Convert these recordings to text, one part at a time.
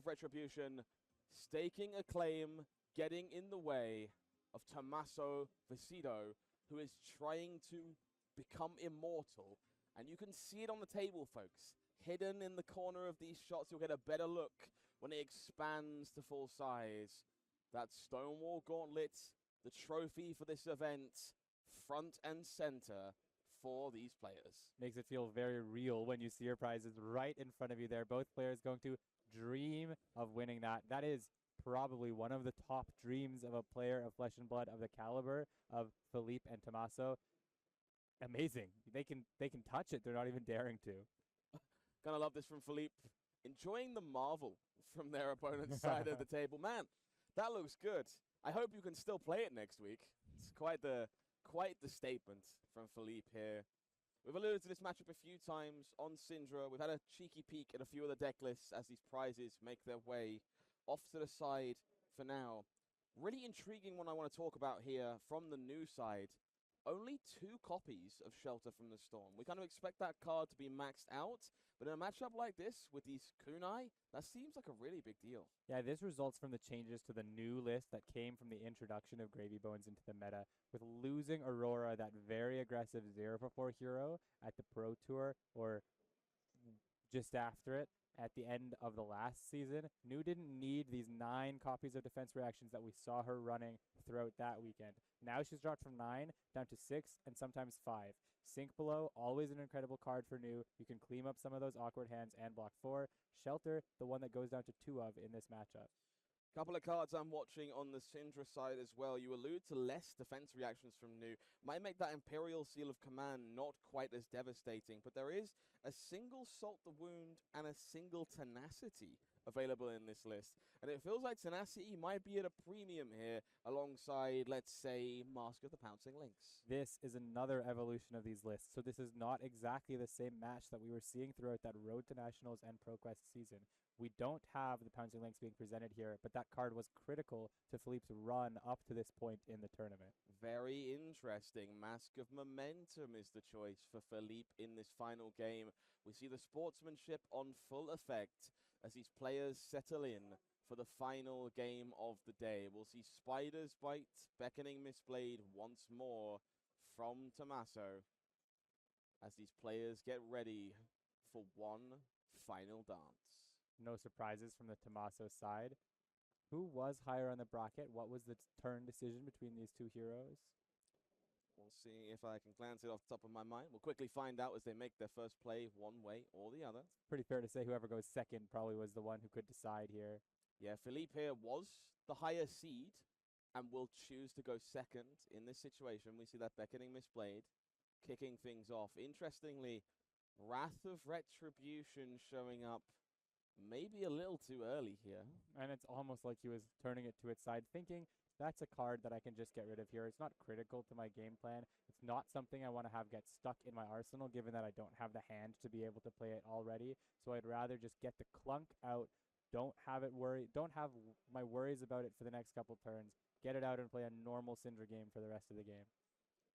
of Retribution staking a claim, getting in the way of Tommaso Vicido, who is trying to become immortal. And you can see it on the table, folks. Hidden in the corner of these shots, you'll get a better look when it expands to full size. That Stonewall Gauntlet, the trophy for this event, front and center for these players. Makes it feel very real when you see your prizes right in front of you there. Both players going to dream of winning that. That is probably one of the top dreams of a player of Flesh and Blood of the caliber of Philippe and Tommaso. Amazing. They can touch it. They're not even daring to. Gonna love this from Philippe. Enjoying the marvel from their opponent's side of the table. Man, that looks good. I hope you can still play it next week. It's quite the statement from Philippe here. We've alluded to this matchup a few times on Syndra. We've had a cheeky peek at a few of the deck lists as these prizes make their way off to the side for now. Really intriguing one I want to talk about here from the new side. Only 2 copies of Shelter from the Storm. We kind of expect that card to be maxed out, but in a matchup like this with these kunai, that seems like a really big deal. Yeah, this results from the changes to the new list that came from the introduction of Gravy Bones into the meta. With losing Aurora, that very aggressive 0-for-4 hero at the Pro Tour, or just after it, at the end of the last season, Nu didn't need these 9 copies of defense reactions that we saw her running throughout that weekend. Now she's dropped from 9 down to 6 and sometimes 5. Sink Below, always an incredible card for Nu. You can clean up some of those awkward hands and block 4. Shelter, the one that goes down to 2 of in this matchup. Couple of cards I'm watching on the Syndra side as well. You allude to less defense reactions from Nu. Might make that Imperial Seal of Command not quite as devastating, but there is a single Salt the Wound and a single Tenacity available in this list. And it feels like Tenacity might be at a premium here alongside, let's say, Mask of the Pouncing Lynx. This is another evolution of these lists. So this is not exactly the same match that we were seeing throughout that Road to Nationals and ProQuest season. We don't have the Pouncing Lynx being presented here, but that card was critical to Philippe's run up to this point in the tournament. Very interesting. Mask of Momentum is the choice for Philippe in this final game. We see the sportsmanship on full effect as these players settle in for the final game of the day. We'll see Spider's Bite, Beckoning Mistblade once more from Tommaso as these players get ready for one final dance. No surprises from the Tommaso side. Who was higher on the bracket? What was the turn decision between these 2 heroes? We'll see if I can glance it off the top of my mind. We'll quickly find out as they make their first play one way or the other. Pretty fair to say whoever goes second probably was the one who could decide here. Yeah, Philippe here was the higher seed and will choose to go second in this situation. We see that Beckoning Mistblade kicking things off. Interestingly, Wrath of Retribution showing up maybe a little too early here. And it's almost like he was turning it to its side, thinking that's a card that I can just get rid of here. It's not critical to my game plan. It's not something I want to have get stuck in my arsenal, given that I don't have the hand to be able to play it already. So I'd rather just get the clunk out. Don't have my worries about it for the next couple turns. Get it out and play a normal Syndra game for the rest of the game.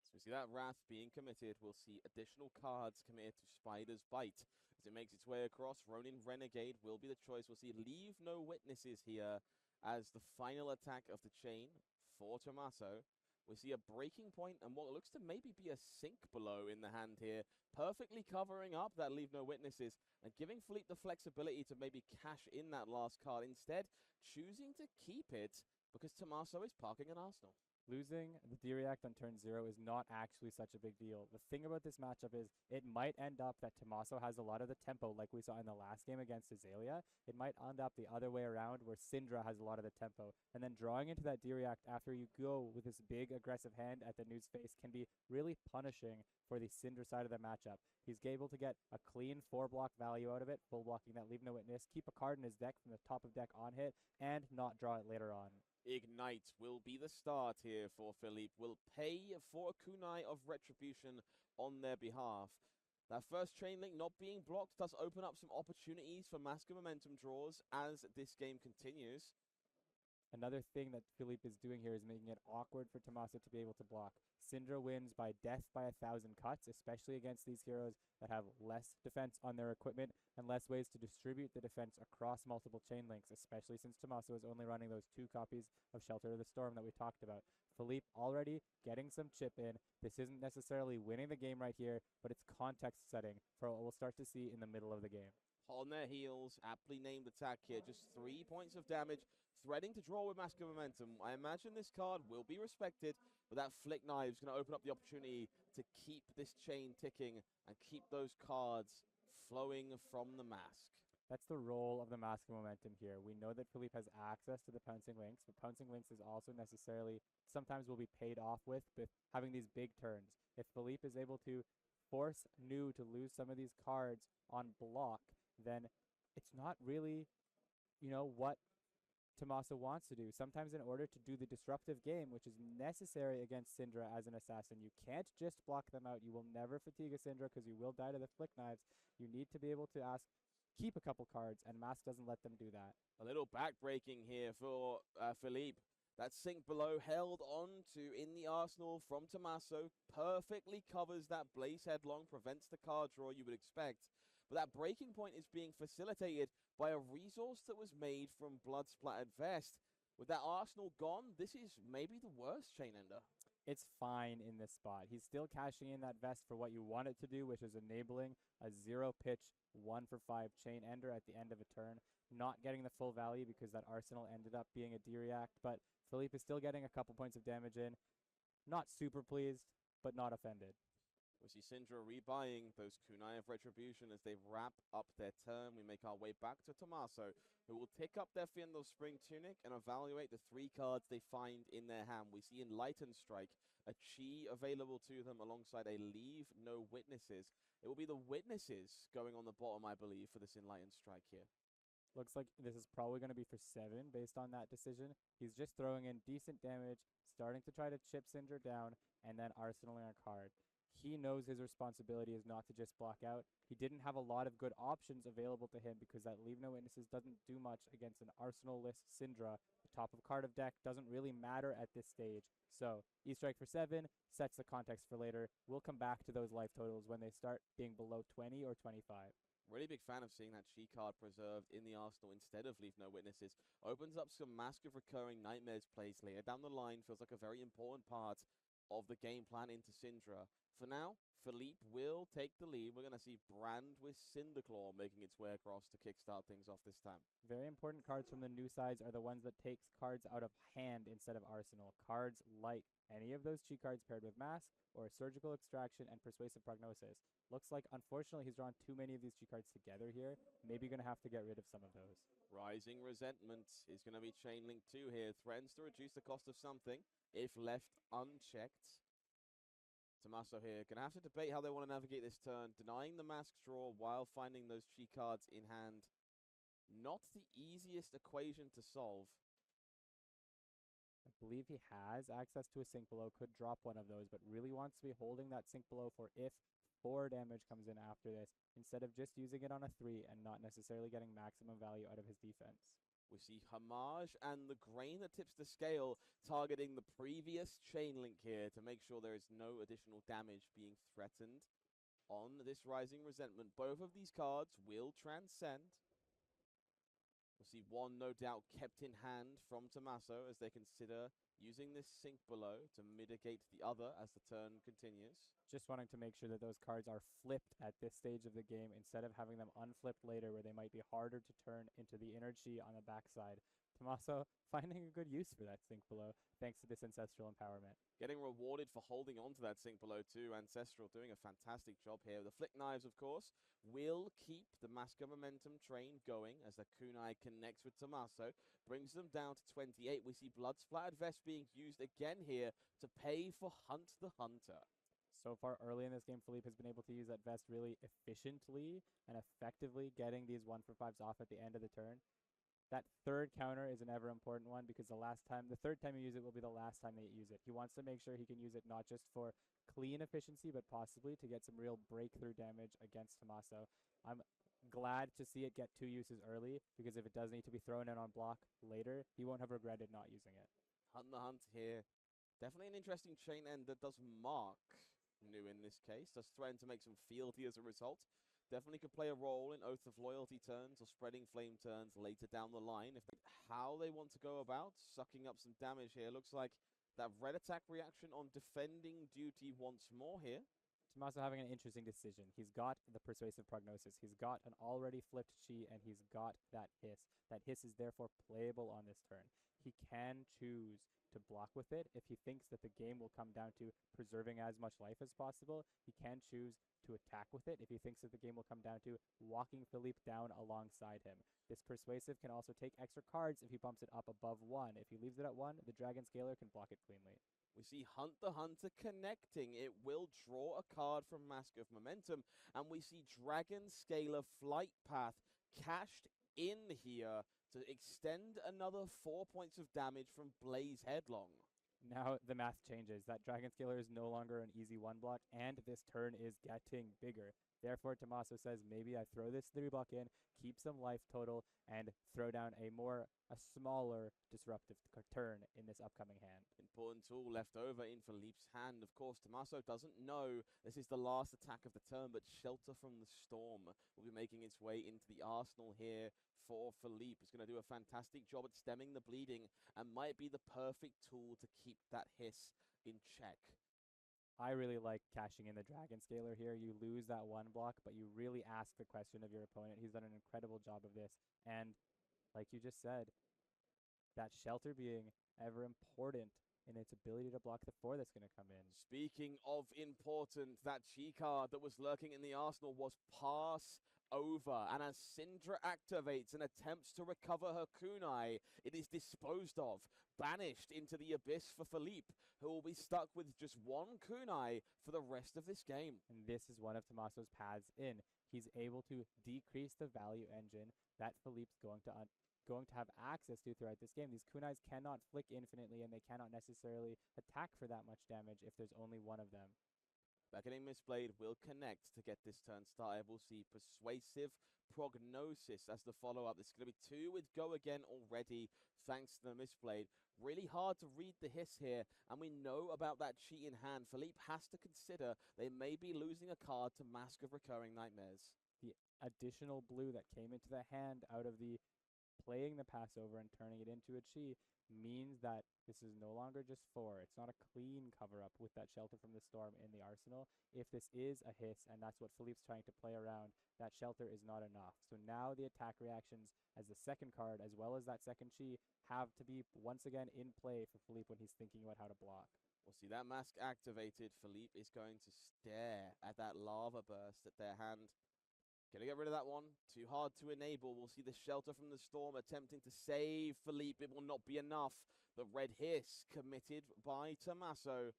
So we see that Wrath being committed. We'll see additional cards committed to Spider's Bite. As it makes its way across, Ronin Renegade will be the choice. We'll see Leave No Witnesses here as the final attack of the chain for Tommaso. We see a breaking point and what looks to maybe be a Sink Below in the hand here, perfectly covering up that Leave No Witnesses and giving Philippe the flexibility to maybe cash in that last card. Instead, choosing to keep it because Tommaso is parking an arsenal. Losing the D-React on turn 0 is not actually such a big deal. The thing about this matchup is it might end up that Tommaso has a lot of the tempo like we saw in the last game against Azalea. It might end up the other way around where Syndra has a lot of the tempo. And then drawing into that D-React after you go with this big aggressive hand at the Nu's face can be really punishing for the Syndra side of the matchup. He's able to get a clean 4-block value out of it, full blocking that Leave No Witness, keep a card in his deck from the top of deck on hit, and not draw it later on. Ignite will be the start here for Philippe. Will pay for a kunai of Retribution on their behalf. That first chain link not being blocked does open up some opportunities for Mask of Momentum draws as this game continues. Another thing that Philippe is doing here is making it awkward for Tommaso to be able to block. Syndra wins by death by 1,000 cuts, especially against these heroes that have less defense on their equipment and less ways to distribute the defense across multiple chain links, especially since Tommaso is only running those 2 copies of Shelter of the Storm that we talked about. Philippe already getting some chip in. This isn't necessarily winning the game right here, but it's context setting for what we'll start to see in the middle of the game. On their heels, aptly named attack here, just 3 points of damage, threading to draw with Mask of Momentum. I imagine this card will be respected, but that Flick Knife is going to open up the opportunity to keep this chain ticking and keep those cards flowing from the Mask. That's the role of the Mask of Momentum here. We know that Philippe has access to the Pouncing Lynx, but Pouncing Lynx is also necessarily, sometimes will be paid off with having these big turns. If Philippe is able to force Nu to lose some of these cards on block, then it's not really, what Tommaso wants to do. Sometimes in order to do the disruptive game, which is necessary against Syndra as an assassin, you can't just block them out. You will never fatigue a Syndra because you will die to the Flick Knives. You need to be able to keep a couple cards, and Mask doesn't let them do that. A little back-breaking here for Philippe. That sink below held on to in the arsenal from Tommaso. Perfectly covers that Blaze Headlong, prevents the card draw you would expect. But that breaking point is being facilitated by a resource that was made from Blood Splattered Vest. With that arsenal gone, this is maybe the worst chain ender. It's fine in this spot. He's still cashing in that vest for what you want it to do, which is enabling a 0-pitch 1-for-5 chain ender at the end of a turn. Not getting the full value because that arsenal ended up being a D-react, but Philippe is still getting a couple points of damage in. Not super pleased, but not offended. We see Syndra rebuying those Kunai of Retribution as they wrap up their turn. We make our way back to Tommaso, who will pick up their Fiendal Spring Tunic and evaluate the 3 cards they find in their hand. We see Enlightened Strike, a Chi available to them alongside a Leave No Witnesses. It will be the Witnesses going on the bottom, I believe, for this Enlightened Strike here. Looks like this is probably going to be for 7 based on that decision. He's just throwing in decent damage, starting to try to chip Syndra down, and then arsenaling a card. He knows his responsibility is not to just block out. He didn't have a lot of good options available to him because that Leave No Witnesses doesn't do much against an arsenal-less Syndra. The top of card of deck doesn't really matter at this stage. So, E-Strike for 7 sets the context for later. We'll come back to those life totals when they start being below 20 or 25. Really big fan of seeing that Chi card preserved in the arsenal instead of Leave No Witnesses. Opens up some Mask of Recurring Nightmares plays later down the line. Feels like a very important part of the game plan into Syndra. For now, Philippe will take the lead. We're going to see Brand with Cinderclaw making its way across to kickstart things off this time. Very important cards from the new sides are the ones that takes cards out of hand instead of arsenal. Cards like any of those Chi cards paired with Mask or Surgical Extraction and Persuasive Prognosis. Looks like, unfortunately, he's drawn too many of these Chi cards together here. Maybe going to have to get rid of some of those. Rising Resentment is going to be Chain Link 2 here. Threatens to reduce the cost of something if left unchecked. Tommaso here going to have to debate how they want to navigate this turn. Denying the Mask draw while finding those Chi cards in hand. Not the easiest equation to solve. I believe he has access to a Sink Below, could drop one of those, but really wants to be holding that Sink Below for if 4 damage comes in after this, instead of just using it on a 3 and not necessarily getting maximum value out of his defense. We see Homage and the Grain that tips the scale, targeting the previous Chain Link here to make sure there is no additional damage being threatened on this Rising Resentment. Both of these cards will transcend. We'll see one, no doubt, kept in hand from Tommaso as they consider using this Sink Below to mitigate the other as the turn continues. Just wanting to make sure that those cards are flipped at this stage of the game instead of having them unflipped later where they might be harder to turn into the inner Chi on the backside. Tommaso finding a good use for that Sink Below thanks to this Ancestral Empowerment. Getting rewarded for holding on to that Sink Below too. Ancestral doing a fantastic job here. The Flick Knives, of course, will keep the Mask of Momentum train going as the Kunai connects with Tommaso. Brings them down to 28. We see Blood Splattered Vest being used again here to pay for Hunt the Hunter. So far early in this game, Philippe has been able to use that vest really efficiently and effectively, getting these 1-for-5s off at the end of the turn. That third counter is an ever important one because the third time you use it will be the last time they use it. He wants to make sure he can use it not just for clean efficiency, but possibly to get some real breakthrough damage against Tommaso. I'm glad to see it get 2 uses early because if it does need to be thrown in on block later, he won't have regretted not using it. Hunt the Hunt here Definitely an interesting chain end that does mark New in this case. Does threaten to make some fealty as a result. Definitely could play a role in Oath of Loyalty turns or Spreading Flame turns later down the line. How they want to go about sucking up some damage here. Looks like that red attack reaction on defending duty once more here. Tommaso having an interesting decision. He's got the Persuasive Prognosis. He's got an already flipped Chi, and he's got that Hiss. That Hiss is therefore playable on this turn. He can choose to block with it if he thinks that the game will come down to preserving as much life as possible. He can choose to attack with it if he thinks that the game will come down to walking Philippe down alongside him. This Persuasive can also take extra cards if he bumps it up above 1. If he leaves it at 1, the Dragon Scaler can block it cleanly. We see Hunt the Hunter connecting. It will draw a card from Mask of Momentum. And we see Dragon Scaler Flight Path cashed in here to extend another 4 points of damage from Blaze Headlong. Now the math changes. That Dragon Scaler is no longer an easy 1 block, and this turn is getting bigger. Therefore, Tommaso says, maybe I throw this 3 block in, keep some life total, and throw down a smaller disruptive turn in this upcoming hand. Important tool left over in Philippe's hand. Of course, Tommaso doesn't know this is the last attack of the turn, but Shelter from the Storm will be making its way into the arsenal here for Philippe. It's going to do a fantastic job at stemming the bleeding and might be the perfect tool to keep that Hiss in check. I really like cashing in the Dragon Scaler here. You lose that 1 block, but you really ask the question of your opponent. He's done an incredible job of this. And like you just said, that Shelter being ever important in its ability to block the 4 that's going to come in. Speaking of important, that Chi card that was lurking in the arsenal was Pass Over. And as Syndra activates and attempts to recover her kunai, it is disposed of, banished into the abyss for Philippe, who will be stuck with just 1 kunai for the rest of this game. And this is one of Tommaso's paths in. He's able to decrease the value engine that Philippe's going to have access to throughout this game. These kunais cannot flick infinitely, and they cannot necessarily attack for that much damage if there's only 1 of them. Beckoning Mistblade will connect to get this turn started. We'll see Persuasive Prognosis as the follow-up. There's going to be 2 with Go Again already, thanks to the Mistblade. Really hard to read the Hiss here, and we know about that Chi in hand. Philippe has to consider they may be losing a card to Mask of Recurring Nightmares. The additional blue that came into the hand out of the playing the Passover and turning it into a Chi means that this is no longer just 4. It's not a clean cover-up with that Shelter from the Storm in the arsenal. If this is a Hiss, and that's what Philippe's trying to play around, that Shelter is not enough. So now the attack reactions as the second card, as well as that second Chi, have to be once again in play for Philippe when he's thinking about how to block. We'll see that mask activated. Philippe is going to stare at that lava burst at their hand. Gonna get rid of that one. Too hard to enable. We'll see the Shelter from the Storm attempting to save Philippe. It will not be enough. The red Hiss committed by Tommaso.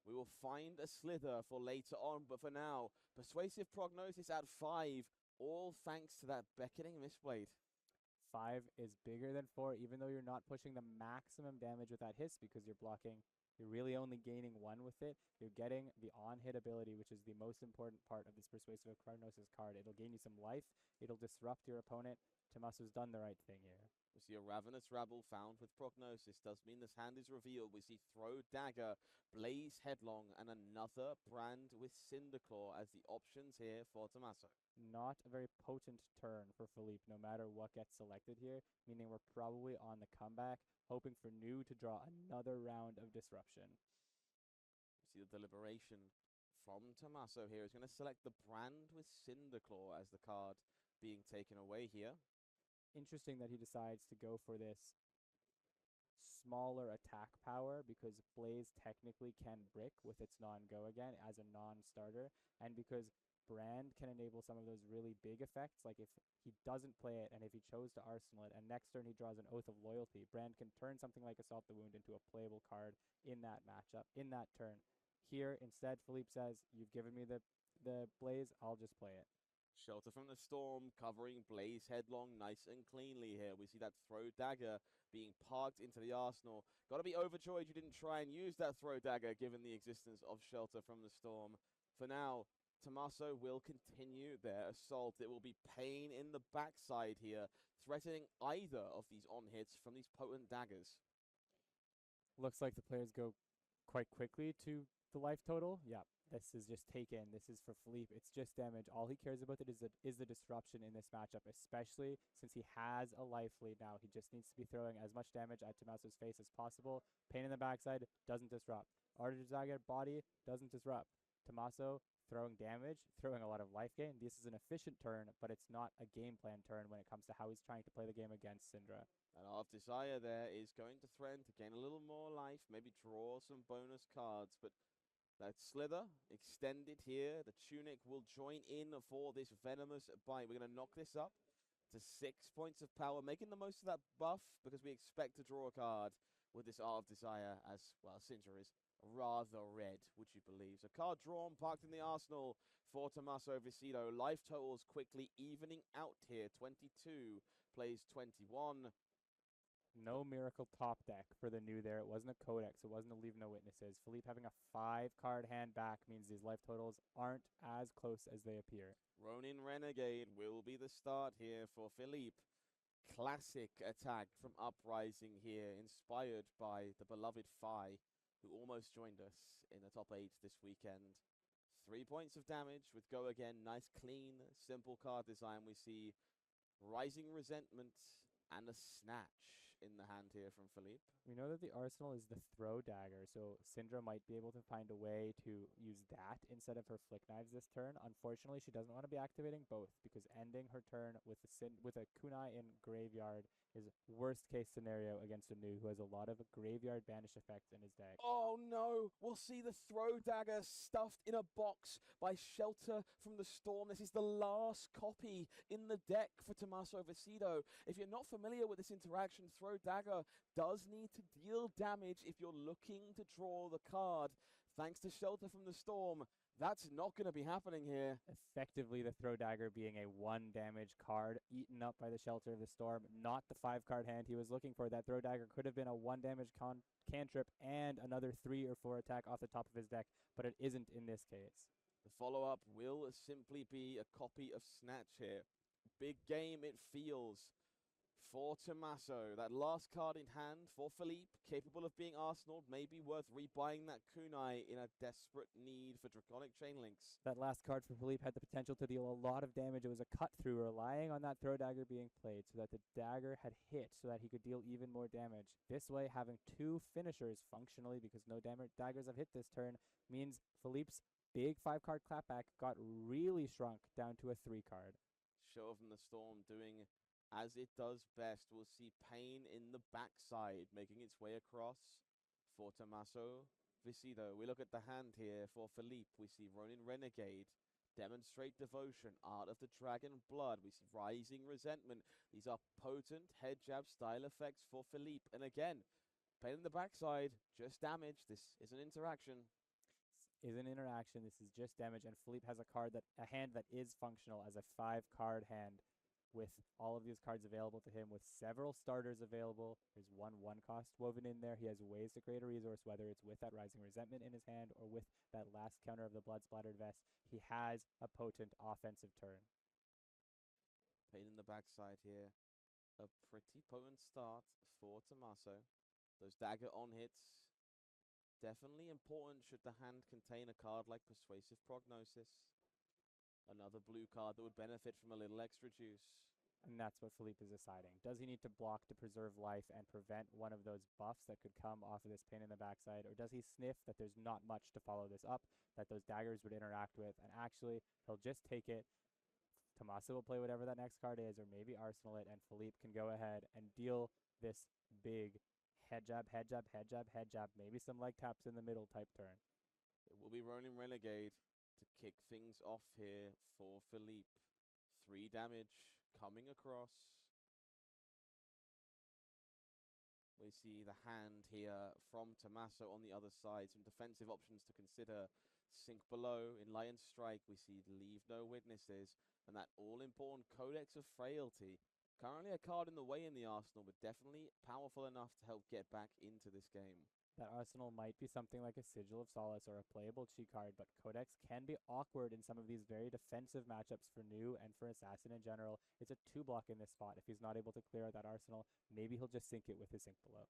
We will find a slither for later on, but for now, Persuasive Prognosis at 5, all thanks to that Beckoning Mistblade. 5 is bigger than 4, even though you're not pushing the maximum damage with that Hiss because you're blocking. You're really only gaining 1 with it. You're getting the on-hit ability, which is the most important part of this Persuasive Prognosis card. It'll gain you some life. It'll disrupt your opponent. Tommaso's done the right thing here. We see a Ravenous Rabble found with Prognosis. Does mean this hand is revealed. We see Throw Dagger, Blaze Headlong, and another Brand with Cinderclaw as the options here for Tommaso. Not a very potent turn for Philippe, no matter what gets selected here, meaning we're probably on the comeback, hoping for New to draw another round of disruption. We see the deliberation from Tommaso here. He's going to select the Brand with Cinderclaw as the card being taken away here. Interesting that he decides to go for this smaller attack power because Blaze technically can brick with its non-go again as a non-starter, and because Brand can enable some of those really big effects, like if he doesn't play it and if he chose to arsenal it and next turn he draws an Oath of Loyalty, Brand can turn something like Assault the Wound into a playable card in that matchup, in that turn. Here, instead, Philippe says, you've given me the Blaze, I'll just play it. Shelter from the Storm covering Blaze Headlong nice and cleanly here. We see that Throw Dagger being parked into the arsenal. Got to be overjoyed you didn't try and use that Throw Dagger given the existence of Shelter from the Storm. For now, Tommaso will continue their assault. It will be pain in the backside here, threatening either of these on-hits from these potent daggers. Looks like the players go quite quickly to the life total. Yeah, this is just taken. This is for Philippe. It's just damage. All he cares about is the disruption in this matchup, especially since he has a life lead now. He just needs to be throwing as much damage at Tommaso's face as possible. Pain in the backside doesn't disrupt. Artizaga body doesn't disrupt. Tommaso throwing damage, throwing a lot of life gain. This is an efficient turn, but it's not a game plan turn when it comes to how he's trying to play the game against Syndra. And our Desire there is going to threaten to gain a little more life, maybe draw some bonus cards, but that Slither extended here. The Tunic will join in for this Venomous bite. We're going to knock this up to 6 points of power, making the most of that buff because we expect to draw a card with this Art of Desire as, well, Syndra is rather red, would you believe. So card drawn, parked in the arsenal for Tommaso Vicido. Life totals quickly evening out here. 22 plays 21. No Miracle top deck for the new there. It wasn't a Codex. It wasn't a Leave No Witnesses. Philippe having a 5-card hand back means these life totals aren't as close as they appear. Ronin Renegade will be the start here for Philippe. Classic attack from Uprising here, inspired by the beloved Phi, who almost joined us in the top 8 this weekend. 3 points of damage with Go Again. Nice, clean, simple card design. We see Rising Resentment and a Snatch in the hand here from Philippe. We know that the arsenal is the throw dagger, so Syndra might be able to find a way to use that instead of her flick knives this turn. Unfortunately, she doesn't want to be activating both because ending her turn with a kunai in graveyard is worst case scenario against a new who has a lot of graveyard banish effects in his deck. Oh no, we'll see the throw dagger stuffed in a box by Shelter from the Storm. This is the last copy in the deck for Tommaso Vicido. If you're not familiar with this interaction, throw dagger does need to deal damage if you're looking to draw the card. Thanks to Shelter from the Storm, that's not going to be happening here. Effectively, the throw dagger being a 1 damage card eaten up by the Shelter of the Storm, not the 5-card hand he was looking for. That throw dagger could have been a 1 damage cantrip and another 3 or 4 attack off the top of his deck, but it isn't in this case. The follow-up will simply be a copy of Snatch here. Big game it feels for Tommaso. That last card in hand for Philippe, capable of being arsenaled, may be worth rebuying that kunai in a desperate need for Draconic Chain Links. That last card for Philippe had the potential to deal a lot of damage. It was a cut-through, relying on that throw dagger being played so that the dagger had hit so that he could deal even more damage. This way, having 2 finishers functionally, because no daggers have hit this turn, means Philippe's big 5-card clapback got really shrunk down to a 3-card. Show from the Storm doing as it does best. We'll see Pain in the backside making its way across for Tommaso Vicido. We look at the hand here for Philippe. We see Ronin Renegade, Demonstrate Devotion, Art of the Dragon Blood. We see Rising Resentment. These are potent head jab style effects for Philippe. And again, Pain in the backside, just damage. This is an interaction. Is an interaction. This is just damage, and Philippe has a hand that is functional as a 5-card hand, with all of these cards available to him, with several starters available. There's 1 cost woven in there. He has ways to create a resource, whether it's with that Rising Resentment in his hand or with that last counter of the Blood Splattered Vest. He has a potent offensive turn. Pain in the backside here. A pretty potent start for Tommaso. Those dagger on hits, definitely important should the hand contain a card like Persuasive Prognosis. Another blue card that would benefit from a little extra juice. And that's what Philippe is deciding. Does he need to block to preserve life and prevent one of those buffs that could come off of this pain in the backside? Or does he sniff that there's not much to follow this up, that those daggers would interact with, and actually he'll just take it. Tommaso will play whatever that next card is, or maybe arsenal it, and Philippe can go ahead and deal this big head jab, head jab, head jab, head jab, maybe some leg taps in the middle type turn. It will be Ronin Renegade to kick things off here for Philippe. 3 damage coming across. We see the hand here from Tommaso on the other side. Some defensive options to consider. Sink Below, Enlightened Strike. We see Leave No Witnesses. And that all-important Codex of Frailty. Currently a card in the way in the arsenal, but definitely powerful enough to help get back into this game. That arsenal might be something like a Sigil of Solace or a playable cheat card, but Codex can be awkward in some of these very defensive matchups for new and for Assassin in general. It's a 2-block in this spot. If he's not able to clear out that arsenal, maybe he'll just sink it with his Sink Below.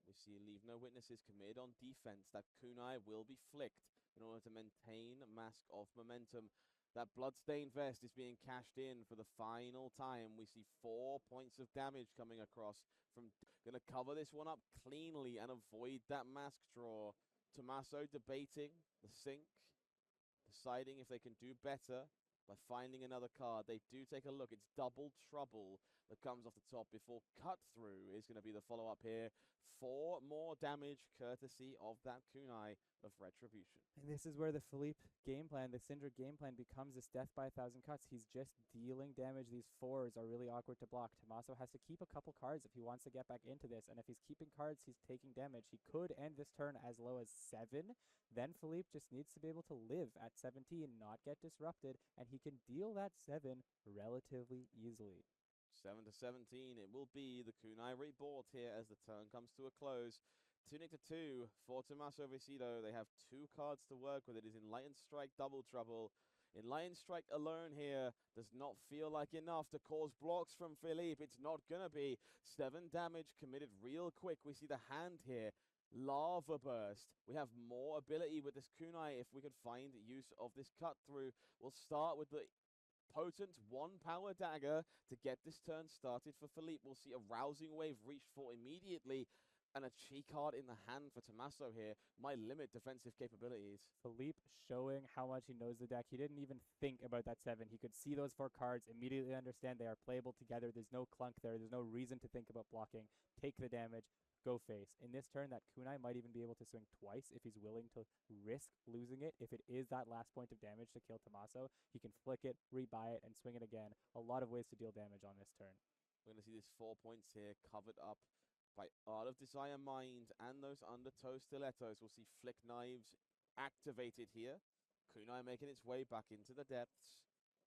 We see Leave No Witnesses committed on defense. That kunai will be flicked in order to maintain Mask of Momentum. That Bloodstained Vest is being cashed in for the final time. We see 4 points of damage coming across from... Going to cover this one up cleanly and avoid that mask draw. Tommaso debating the sink, deciding if they can do better by finding another card. They do take a look. It's Double Trouble that comes off the top before Cut Through is going to be the follow-up here. 4 more damage courtesy of that kunai of Retribution. And this is where the Philippe game plan, the Syndra game plan, becomes this death by 1,000 cuts. He's just dealing damage. These 4s are really awkward to block. Tommaso has to keep a couple cards if he wants to get back into this. And if he's keeping cards, he's taking damage. He could end this turn as low as 7. Then Philippe just needs to be able to live at 17, not get disrupted, and he can deal that 7 relatively easily. 7 to 17, it will be the kunai rebought here as the turn comes to a close. Tunic to 2 for Tommaso Vicido. They have 2 cards to work with. It is Enlightened Strike, Double Trouble. Enlightened Strike alone here does not feel like enough to cause blocks from Philippe. It's not going to be. 7 damage committed real quick. We see the hand here. Lava Burst. We have more ability with this kunai if we could find use of this cut through. We'll start with the potent 1 power dagger to get this turn started for Philippe. We'll see a Rousing Wave reached for immediately. And a Chi card in the hand for Tommaso here might limit defensive capabilities. Philippe showing how much he knows the deck. He didn't even think about that 7. He could see those 4 cards, immediately understand they are playable together. There's no clunk there. There's no reason to think about blocking. Take the damage. Go face. In this turn, that kunai might even be able to swing twice if he's willing to risk losing it. If it is that last point of damage to kill Tommaso, he can flick it, rebuy it, and swing it again. A lot of ways to deal damage on this turn. We're going to see this 4 points here covered up by Art of Desire Mind and those Undertow Stilettos. We'll see Flick Knives activated here. Kunai making its way back into the depths.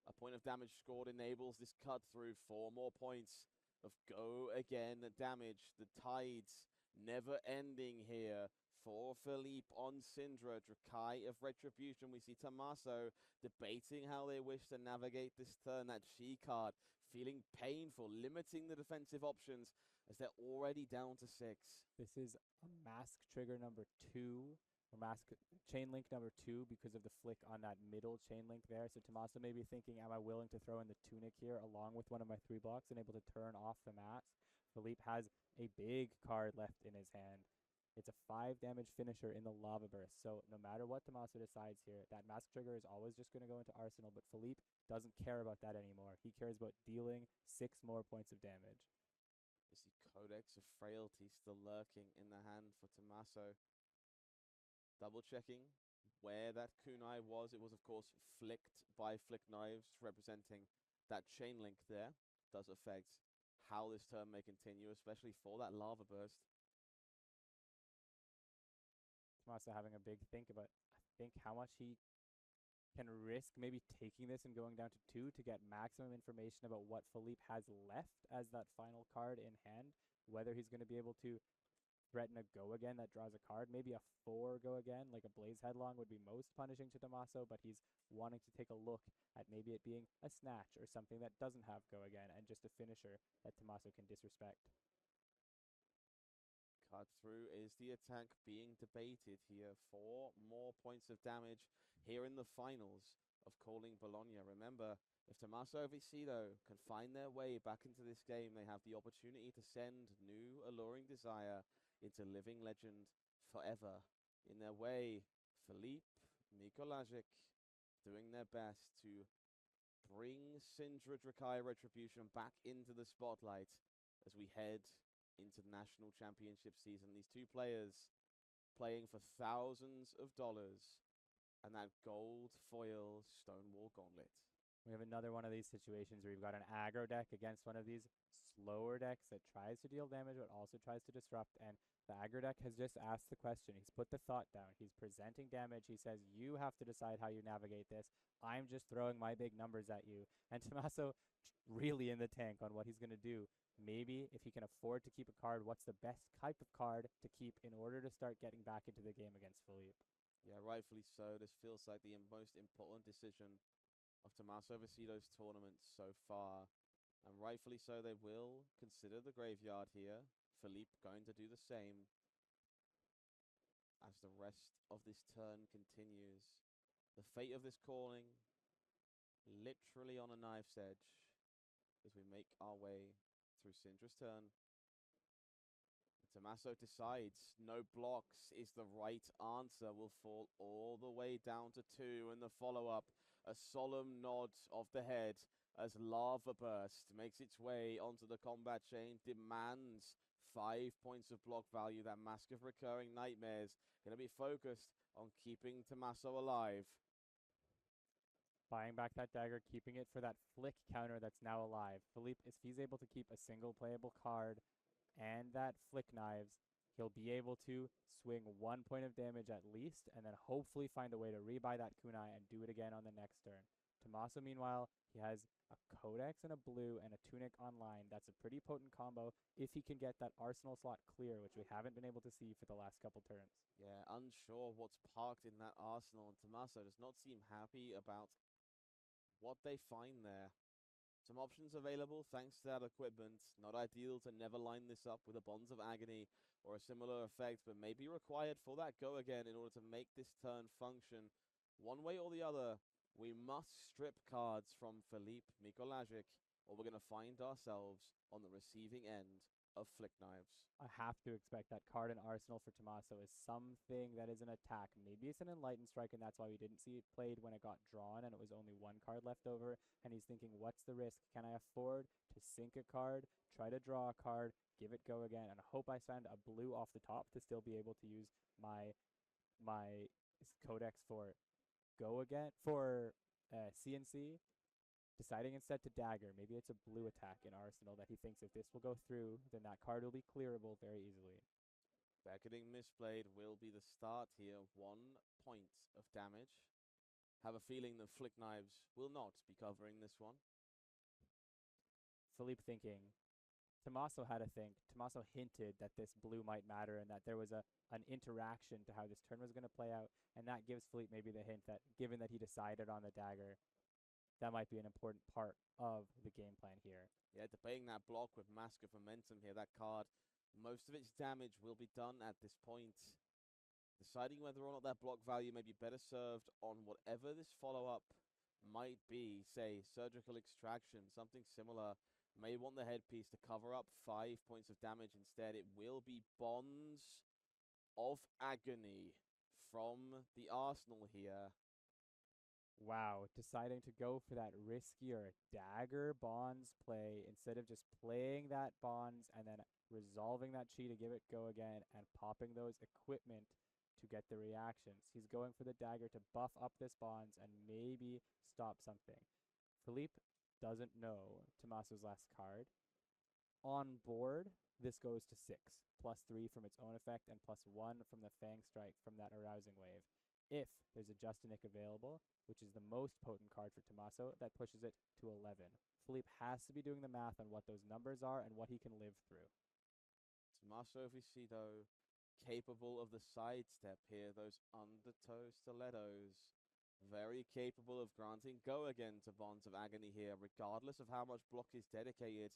A point of damage scored enables this cut through. 4 more points of go again damage. The tides never ending here for Philippe on Syndra. Drakai of Retribution. We see Tommaso debating how they wish to navigate this turn. That Chi card feeling painful, limiting the defensive options as they're already down to 6. This is a mask trigger number 2, or mask chain link number 2 because of the flick on that middle chain link there. So Tommaso may be thinking, am I willing to throw in the Tunic here along with one of my 3 blocks and able to turn off the mask? Philippe has a big card left in his hand. It's a 5 damage finisher in the Lava Burst. So no matter what Tommaso decides here, that mask trigger is always just going to go into Arsenal, but Philippe doesn't care about that anymore. He cares about dealing 6 more points of damage. You see Codex of Frailty still lurking in the hand for Tommaso. Double checking where that kunai was. It was, of course, flicked by Flick Knives, representing that chain link there. Does affect how this turn may continue, especially for that Lava Burst. Tommaso having a big think about, I think, how much he can risk maybe taking this and going down to 2 to get maximum information about what Philippe has left as that final card in hand. Whether he's going to be able to threaten a go again that draws a card. Maybe a 4 go again, like a Blaze Headlong would be most punishing to Tommaso, but he's wanting to take a look at maybe it being a snatch or something that doesn't have go again and just a finisher that Tommaso can disrespect. Cut through is the attack being debated here. 4 more points of damage here in the finals of calling Bologna. Remember, if Tommaso Vicido can find their way back into this game, they have the opportunity to send new Alluring Desire into Living Legend forever. In their way, Philippe, Mikolajic doing their best to bring Syndra Drakai Retribution back into the spotlight as we head into the National Championship season. These 2 players playing for thousands of dollars and that gold foil Stonewall Gauntlet. We have another one of these situations where you've got an aggro deck against one of these slower decks that tries to deal damage but also tries to disrupt, and the aggro deck has just asked the question. He's put the thought down. He's presenting damage. He says, you have to decide how you navigate this. I'm just throwing my big numbers at you. And Tommaso really in the tank on what he's going to do. Maybe if he can afford to keep a card, what's the best type of card to keep in order to start getting back into the game against Philippe? Yeah, rightfully so. This feels like the most important decision of Tommaso Vicido's tournament so far. And rightfully so, they will consider the graveyard here. Philippe going to do the same. as the rest of this turn continues. The fate of this calling, literally on a knife's edge, as we make our way through Syndra's turn. Tommaso decides no blocks is the right answer. Will fall all the way down to 2 in the follow-up. A solemn nod of the head as Lava Burst makes its way onto the combat chain, demands 5 points of block value. That Mask of Recurring Nightmares going to be focused on keeping Tommaso alive. Buying back that dagger, keeping it for that flick counter that's now alive. Philippe, if he's able to keep a single playable card and that flick knives, he'll be able to swing 1 point of damage at least, and then hopefully find a way to rebuy that kunai and do it again on the next turn. Tommaso, meanwhile, he has a Codex and a blue and a Tunic online. That's a pretty potent combo if he can get that Arsenal slot clear, which we haven't been able to see for the last couple turns. Yeah, unsure what's parked in that Arsenal, and Tommaso does not seem happy about what they find there. Some options available thanks to that equipment. Not ideal to never line this up with a Bonds of Agony or a similar effect, but may be required for that go again in order to make this turn function. One way or the other, we must strip cards from Philippe Mikolajic, or we're going to find ourselves on the receiving end of flick knives. I have to expect that card in Arsenal for Tommaso is something that is an attack. Maybe it's an Enlightened Strike, and that's why we didn't see it played when it got drawn and it was only 1 card left over. And he's thinking, what's the risk? Can I afford to sink a card, try to draw a card, give it go again, and hope I spend a blue off the top to still be able to use my Codex for go again, for CNC? Deciding instead to dagger. Maybe it's a blue attack in Arsenal that he thinks if this will go through, then that card will be clearable very easily. Beckoning Mistblade will be the start here. 1 point of damage. Have a feeling the flick knives will not be covering this one. Philippe thinking. Tommaso had a think. Tommaso hinted that this blue might matter and that there was an interaction to how this turn was going to play out. And that gives Philippe maybe the hint that given that he decided on the dagger, that might be an important part of the game plan here. Yeah, debating that block with Mask of Momentum here. That card, most of its damage will be done at this point. Deciding whether or not that block value may be better served on whatever this follow-up might be. Say, Surgical Extraction, something similar. May want the headpiece to cover up 5 points of damage. Instead, it will be Bonds of Agony from the Arsenal here. Wow, deciding to go for that riskier dagger bonds play instead of just playing that bonds and then resolving that chi to give it go again and popping those equipment to get the reactions. He's going for the dagger to buff up this bonds and maybe stop something. Philippe doesn't know Tommaso's last card. On board, this goes to 6, +3 from its own effect and +1 from the Fang Strike from that Arousing Wave. If there's a Justinic available, which is the most potent card for Tommaso, that pushes it to 11. Philippe has to be doing the math on what those numbers are and what he can live through. Tommaso, if we see though, capable of the sidestep here, those undertow stilettos. Very capable of granting go again to Bonds of Agony here, regardless of how much block is dedicated.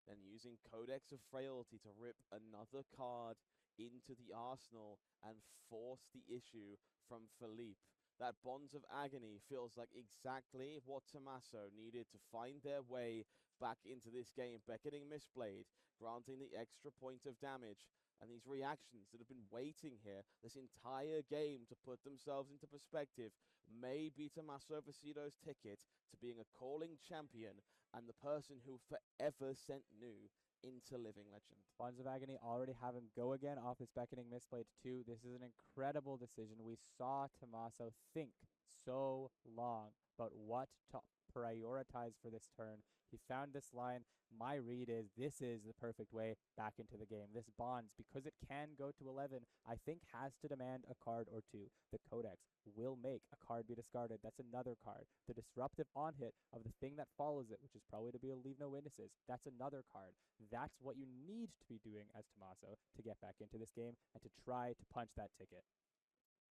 Then using Codex of Frailty to rip another card into the Arsenal and force the issue from Philippe. That Bonds of Agony feels like exactly what Tommaso needed to find their way back into this game. Beckoning Mistblade, granting the extra point of damage. And these reactions that have been waiting here this entire game to put themselves into perspective may be Tommaso Vicido's ticket to being a calling champion and the person who forever sent new into Living Legend. Bonds of Agony already have him go again off this Beckoning Mistblade 2. This is an incredible decision. We saw Tommaso think so long about what to prioritize for this turn. He found this line. My read is this is the perfect way back into the game. This Bonds, because it can go to 11, I think has to demand a card or two. The Codex will make a card be discarded. That's another card. The disruptive on-hit of the thing that follows it, which is probably to be a Leave No Witnesses, that's another card. That's what you need to be doing as Tommaso to get back into this game and to try to punch that ticket.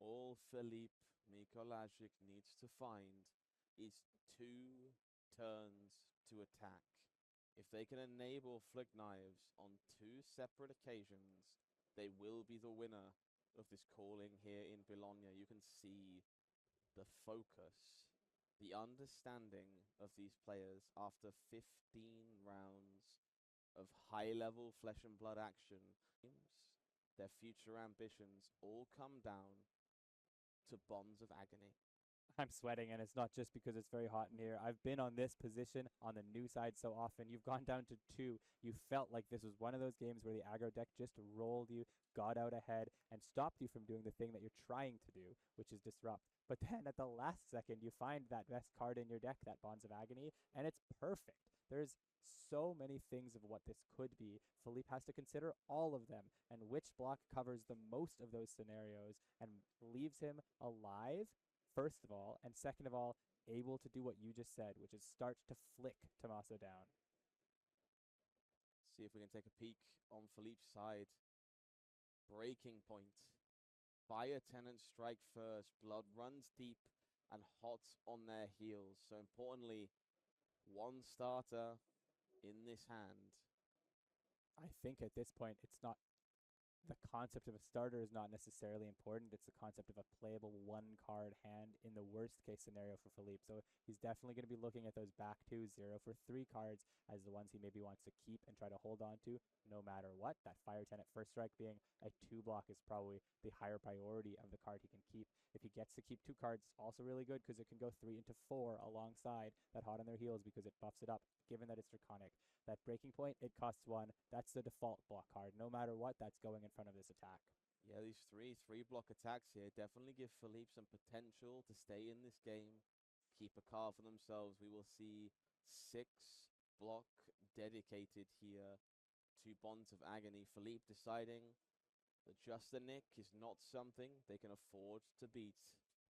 All Philippe Mikolajic needs to find is 2 turns to attack. If they can enable Flick Knives on 2 separate occasions, they will be the winner of this calling here in Bologna, you can see the focus, the understanding of these players after 15 rounds of high-level flesh and blood action. Their future ambitions all come down to bonds of agony. I'm sweating, and it's not just because it's very hot in here. I've been on this position on the new side so often. You've gone down to 2. You felt like this was one of those games where the aggro deck just rolled you, got out ahead, and stopped you from doing the thing that you're trying to do, which is disrupt. But then at the last second, you find that best card in your deck, that Bonds of Agony, and it's perfect. There's so many things of what this could be. Philippe has to consider all of them, and which block covers the most of those scenarios and leaves him alive, first of all, and second of all, able to do what you just said, which is start to flick Tommaso down. See if we can take a peek on Philippe's side. Breaking point. Fire Tenant strike first. Blood runs deep and hot on their heels. So importantly, one starter in this hand. I think at this point, it's not the concept of a starter is not necessarily important. It's the concept of a playable one-card hand in the worst-case scenario for Philippe. So he's definitely going to be looking at those back 2 0 for 3 cards as the ones he maybe wants to keep and try to hold on to no matter what. That Fire Tenant first strike being a 2-block is probably the higher priority of the card he can keep. If he gets to keep 2 cards, it's also really good because it can go 3 into 4 alongside that hot on their heels because it buffs it up, given that it's Draconic. That breaking point, it costs 1. That's the default block card. No matter what, that's going in front of this attack. Yeah, these three block attacks here definitely give Philippe some potential to stay in this game, keep a card for themselves. We will see 6 block dedicated here to Bonds of Agony. Philippe deciding that Justinic is not something they can afford to beat.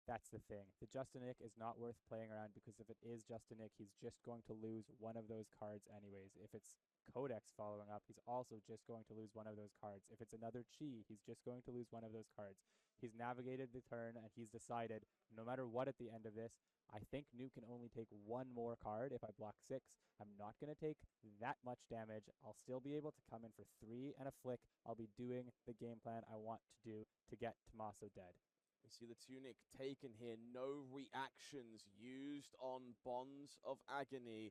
That's the thing. The Justinic is not worth playing around because if it is Justinic, he's just going to lose one of those cards anyways. If it's Codex following up, he's also just going to lose one of those cards. If it's another Chi, he's just going to lose one of those cards. He's navigated the turn and he's decided, no matter what at the end of this, I think Nu can only take 1 more card if I block 6. I'm not going to take that much damage. I'll still be able to come in for 3 and a flick. I'll be doing the game plan I want to do to get Tommaso dead. We see the Tunic taken here. No reactions used on Bonds of Agony.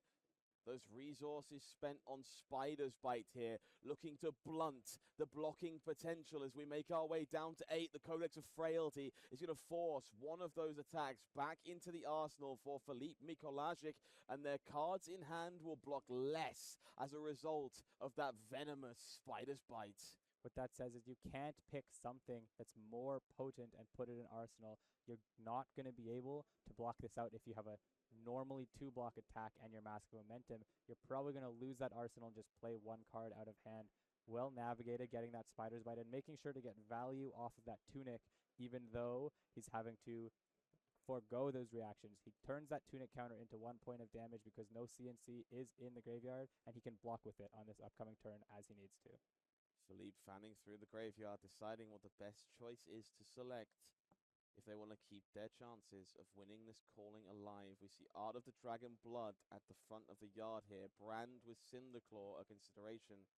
Those resources spent on Spider's Bite here, looking to blunt the blocking potential as we make our way down to 8. The Codex of Frailty is going to force one of those attacks back into the arsenal for Philippe Mikolajic, and their cards in hand will block less as a result of that venomous Spider's Bite. What that says is you can't pick something that's more potent and put it in arsenal. You're not going to be able to block this out if you have a normally 2-block attack and your Mask of Momentum. You're probably going to lose that arsenal and just play 1 card out of hand. Well navigated, getting that Spider's Bite and making sure to get value off of that Tunic, even though he's having to forego those reactions. He turns that Tunic counter into 1 point of damage because no CNC is in the graveyard, and he can block with it on this upcoming turn as he needs to. Philippe fanning through the graveyard, deciding what the best choice is to select if they want to keep their chances of winning this calling alive. We see Art of the Dragon Blood at the front of the yard here. Brand with Cinderclaw a consideration.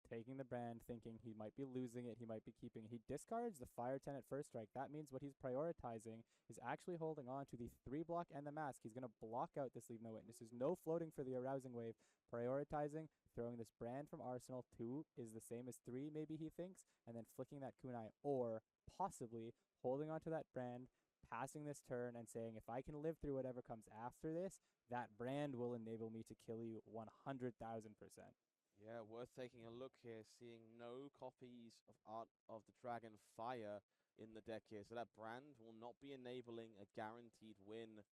Taking the Brand, thinking he might be losing it, he might be keeping. He discards the Fire Tenant first strike. That means what he's prioritizing is actually holding on to the 3-block and the Mask. He's going to block out this Leave No Witnesses. No floating for the Arousing Wave. Prioritizing, throwing this Brand from Arsenal. 2 is the same as 3, maybe he thinks, and then flicking that Kunai, or possibly holding on to that Brand, passing this turn and saying, if I can live through whatever comes after this, that Brand will enable me to kill you 100,000%. Yeah, worth taking a look here, seeing no copies of Art of the Dragon Fire in the deck here. So that Brand will not be enabling a guaranteed win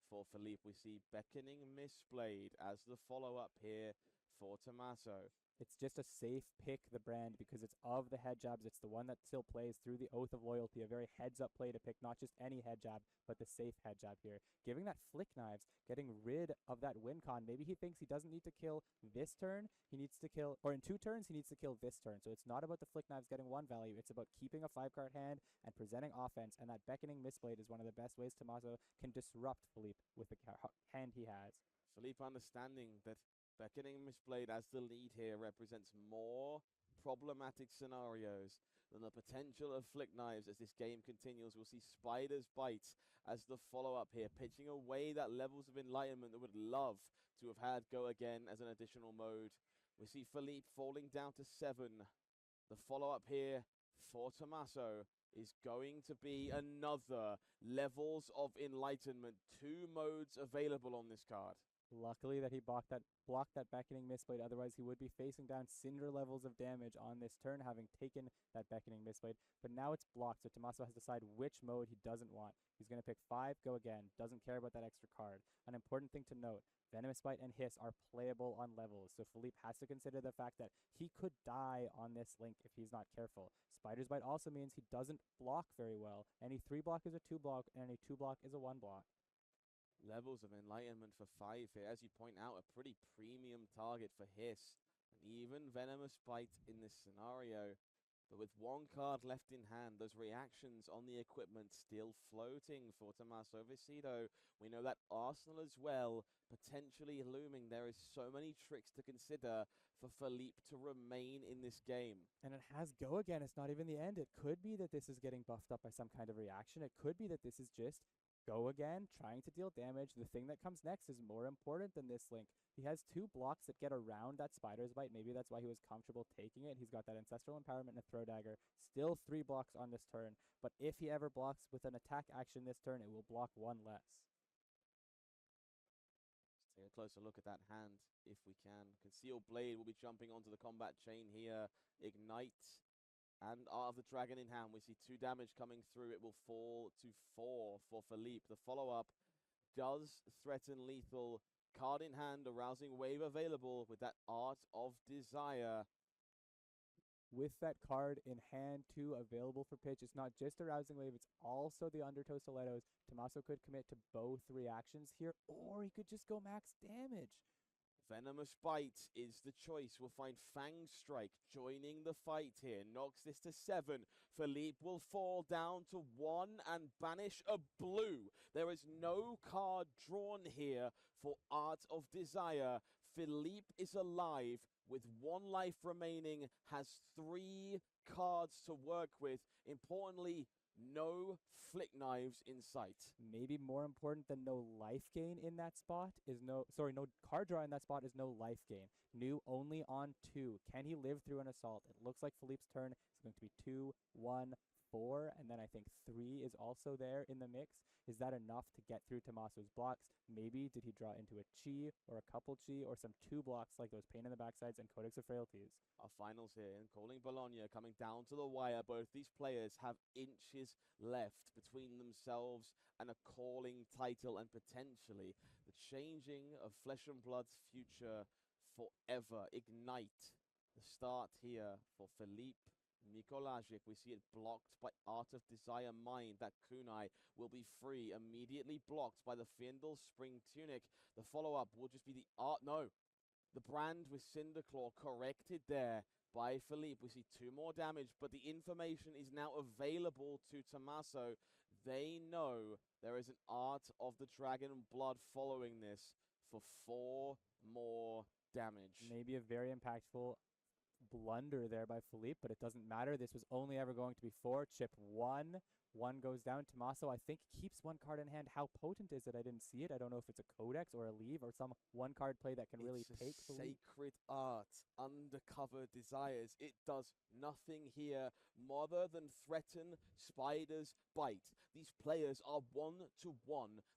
for Philippe. We see Beckoning Mistblade as the follow-up here for Tommaso. It's just a safe pick, the Brand, because it's of the head jabs. It's the one that still plays through the Oath of Loyalty, a very heads-up play to pick not just any head jab, but the safe head jab here. Giving that Flick Knives, getting rid of that win con. Maybe he thinks he doesn't need to kill this turn. He needs to kill, or in 2 turns, he needs to kill this turn. So it's not about the Flick Knives getting 1 value. It's about keeping a 5-card hand and presenting offense, and that Beckoning Mistblade is one of the best ways Tommaso can disrupt Philippe with the hand he has. Philippe understanding that Beckoning Mistblade as the lead here represents more problematic scenarios than the potential of Flick Knives as this game continues. We'll see Spider's Bite as the follow-up here, pitching away that levels of enlightenment that would love to have had Go Again as an additional mode. We see Philippe falling down to 7. The follow-up here for Tommaso is going to be another Levels of Enlightenment. 2 modes available on this card. Luckily that he blocked that Beckoning Mistblade, otherwise he would be facing down Cinder levels of damage on this turn, having taken that Beckoning Mistblade. But now it's blocked, so Tommaso has to decide which mode he doesn't want. He's going to pick 5, Go Again, doesn't care about that extra card. An important thing to note, Venomous Bite and Hiss are playable on levels, so Philippe has to consider the fact that he could die on this link if he's not careful. Spider's Bite also means he doesn't block very well. Any 3 block is a 2 block, and any 2 block is a 1 block. Levels of Enlightenment for 5 here. As you point out, a pretty premium target for Hiss. And even Venomous Bite in this scenario. But with 1 card left in hand, those reactions on the equipment still floating for Tommaso Vicido. We know that Arsenal as well, potentially looming. There is so many tricks to consider for Philippe to remain in this game. And it has Go Again. It's not even the end. It could be that this is getting buffed up by some kind of reaction. It could be that this is just Go Again, trying to deal damage. The thing that comes next is more important than this link. He has 2 blocks that get around that Spider's Bite. Maybe that's why he was comfortable taking it. He's got that Ancestral Empowerment and a Throw Dagger. Still 3 blocks on this turn. But if he ever blocks with an attack action this turn, it will block 1 less. Let's take a closer look at that hand if we can. Concealed Blade will be jumping onto the combat chain here. Ignite. And Art of the Dragon in hand, we see 2 damage coming through. It will fall to 4 for Philippe. The follow-up does threaten lethal. Card in hand, a Rousing Wave available with that Art of Desire. With that card in hand too available for pitch, it's not just a Rousing Wave, it's also the Undertow Stilettos. Tommaso could commit to both reactions here, or he could just go max damage. Venomous Bite is the choice. We'll find Fang Strike joining the fight here. Knocks this to 7. Philippe will fall down to 1 and banish a blue. There is no card drawn here for Art of Desire. Philippe is alive with 1 life remaining, has 3 cards to work with. Importantly, no Flick Knives in sight. Maybe more important than no life gain in that spot is no card draw in that spot is no life gain. New only on 2. Can he live through an assault? It looks like Philippe's turn is going to be 2, 1, 4, and then I think 3 is also there in the mix. Is that enough to get through Tommaso's blocks? Maybe did he draw into a Chi or a couple Chi or some 2 blocks like those Pain in the Backsides and Codex of Frailties? Our finals here, and calling Bologna coming down to the wire. Both these players have inches left between themselves and a calling title and potentially the changing of Flesh and Blood's future forever. Ignite, the start here for Philippe Mikolajic. We see it blocked by Art of Desire Mind. That kunai will be free, immediately blocked by the Fiendal Spring Tunic. The follow-up will just be the art. No, the brand with Cinderclaw corrected there by Philippe. We see 2 more damage, but the information is now available to Tommaso. They know there is an Art of the Dragon Blood following this for 4 more damage. Maybe a very impactful blunder there by Philippe, but it doesn't matter. This was only ever going to be 4. Chip 1. 1 goes down. Tommaso, I think, keeps 1 card in hand. How potent is it? I didn't see it. I don't know if it's a Codex or a Leave or some 1 card play that can really take Philippe. Sacred Art, Undercover Desires. It does nothing here more than threaten Spider's Bite. These players are 1-1.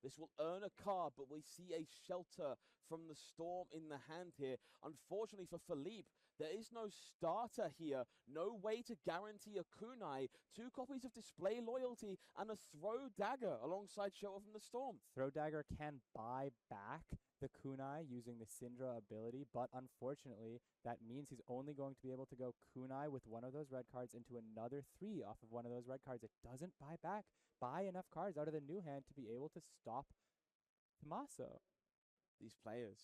This will earn a card, but we see a Shelter from the Storm in the hand here. Unfortunately for Philippe, there is no starter here. No way to guarantee a kunai. 2 copies of Display Loyalty and a Throw Dagger alongside Shelter from the Storm. Throw Dagger can buy back the kunai using the Syndra ability, but unfortunately, that means he's only going to be able to go kunai with 1 of those red cards into another 3 off of 1 of those red cards. It doesn't buy enough cards out of the new hand to be able to stop Tommaso. These players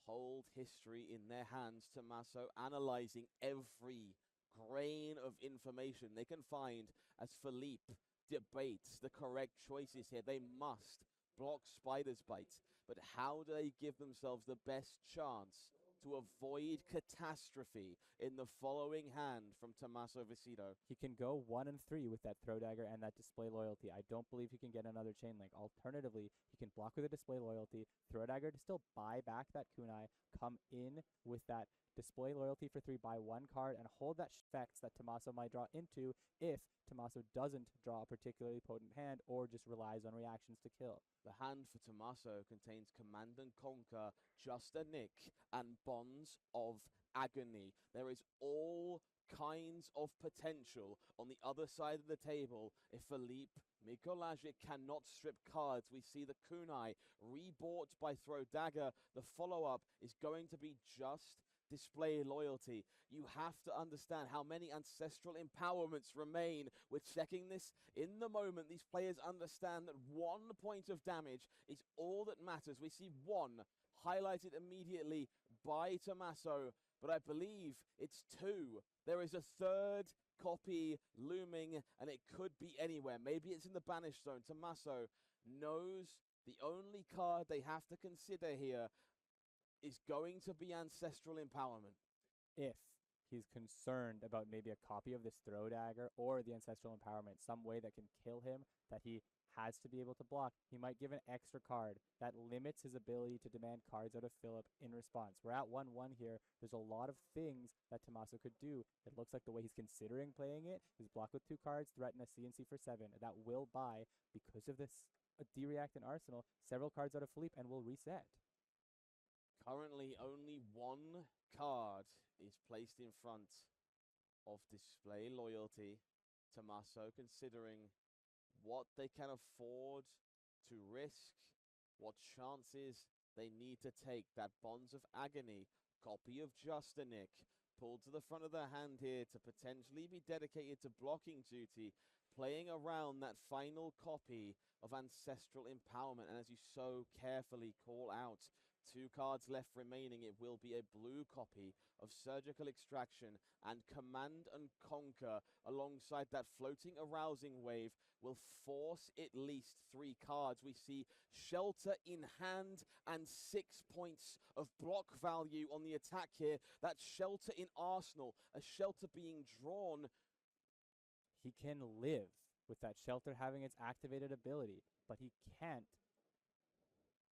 hold history in their hands. Tommaso analyzing every grain of information they can find as Philippe debates the correct choices here. They must block Spider's Bite, but how do they give themselves the best chance to avoid catastrophe in the following hand from Tommaso Vicido. He can go 1 and 3 with that throw dagger and that display loyalty. I don't believe he can get another chain link. Alternatively, he can block with a display loyalty, throw dagger to still buy back that kunai, come in with that display loyalty for 3, buy 1 card, and hold that effects that Tommaso might draw into if Tommaso doesn't draw a particularly potent hand or just relies on reactions to kill. The hand for Tommaso contains Command and Conquer, Just a Nick, and Bonds of Agony. There is all kinds of potential on the other side of the table if Philippe Mikolajic cannot strip cards. We see the kunai rebought by Throw Dagger. The follow-up is going to be just display loyalty. You have to understand how many ancestral empowerments remain. We're checking this in the moment. These players understand that 1 point of damage is all that matters. We see 1 highlighted immediately by Tommaso, but I believe it's 2. There is a 3rd copy looming, and it could be anywhere. Maybe it's in the banished zone. Tommaso knows the only card they have to consider here is going to be Ancestral Empowerment. If he's concerned about maybe a copy of this throw dagger or the Ancestral Empowerment, some way that can kill him, that he has to be able to block, he might give an extra card that limits his ability to demand cards out of Philip in response. We're at 1-1 here. There's a lot of things that Tommaso could do. It looks like the way he's considering playing it is block with 2 cards, threaten a CNC for 7. That will buy, because of this D-React in Arsenal, several cards out of Philippe and will reset. Currently, only 1 card is placed in front of display loyalty. Tommaso considering what they can afford to risk, what chances they need to take. That Bonds of Agony, copy of Justinic, pulled to the front of the hand here to potentially be dedicated to blocking duty, playing around that final copy of Ancestral Empowerment. And as you so carefully call out, 2 cards left remaining. It will be a blue copy of Surgical Extraction, and Command and Conquer alongside that Floating Arousing Wave will force at least 3 cards. We see Shelter in hand and 6 points of block value on the attack here. That Shelter in Arsenal, a shelter being drawn. He can live with that shelter having its activated ability, but he can't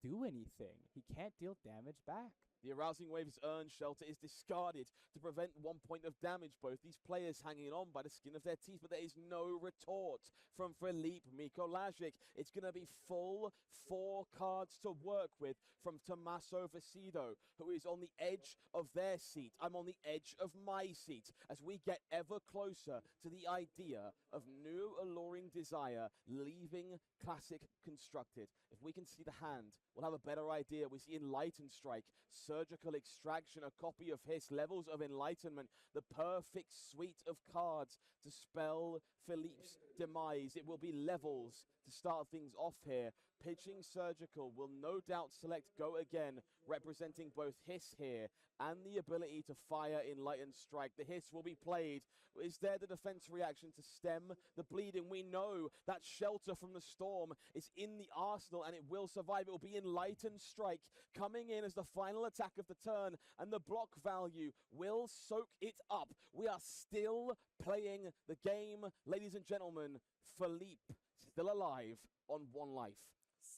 do anything. He can't deal damage back. The Arousing Wave's earned shelter is discarded to prevent 1 point of damage. Both these players hanging on by the skin of their teeth, but there is no retort from Philippe Mikolajic. It's going to be full 4 cards to work with from Tommaso Vicido, who is on the edge of their seat. I'm on the edge of my seat as we get ever closer to the idea of new alluring desire leaving Classic constructed. If we can see the hand, we'll have a better idea. We see Enlightened Strike, Surgical Extraction, a copy of Hiss, Levels of Enlightenment, the perfect suite of cards to spell Philippe's demise. It will be levels to start things off here. Pitching Surgical will no doubt select Go Again, representing both Hiss here and the ability to fire Enlightened Strike. The Hiss will be played. Is there the defense reaction to stem the bleeding? We know that Shelter from the Storm is in the arsenal and it will survive. It will be Enlightened Strike coming in as the final attack of the turn, and the block value will soak it up. We are still playing the game, ladies and gentlemen. Philippe still alive on 1 life.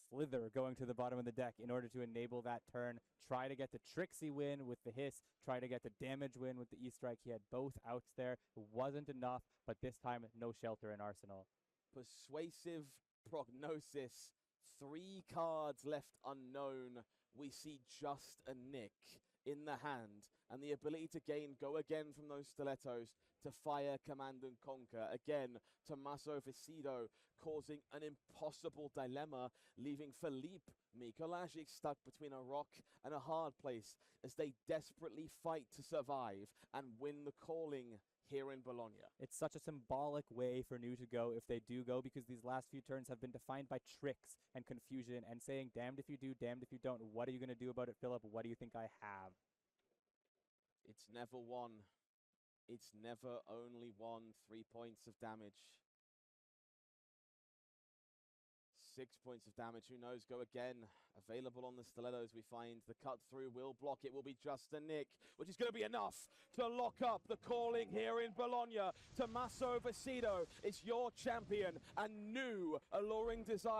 Slither going to the bottom of the deck in order to enable that turn. Try to get the Trixie win with the Hiss. Try to get the damage win with the E-Strike. He had both outs there. It wasn't enough, but this time, no Shelter in Arsenal. Persuasive Prognosis. 3 cards left unknown. We see Just a Nick in the hand, and the ability to gain Go Again from those stilettos to fire Command and Conquer. Again, Tommaso Vicido causing an impossible dilemma, leaving Philippe Mikolajic stuck between a rock and a hard place as they desperately fight to survive and win the calling here in Bologna. It's such a symbolic way for New to go if they do go, because these last few turns have been defined by tricks and confusion and saying, damned if you do, damned if you don't. What are you going to do about it, Philip? What do you think I have? It's never won. It's never only won 3 points of damage. 6 points of damage. Who knows? Go again. Available on the stilettos. We find the cut through will block. It will be just a nick, which is going to be enough to lock up the calling here in Bologna. Tommaso Vecino is your champion and new alluring desire.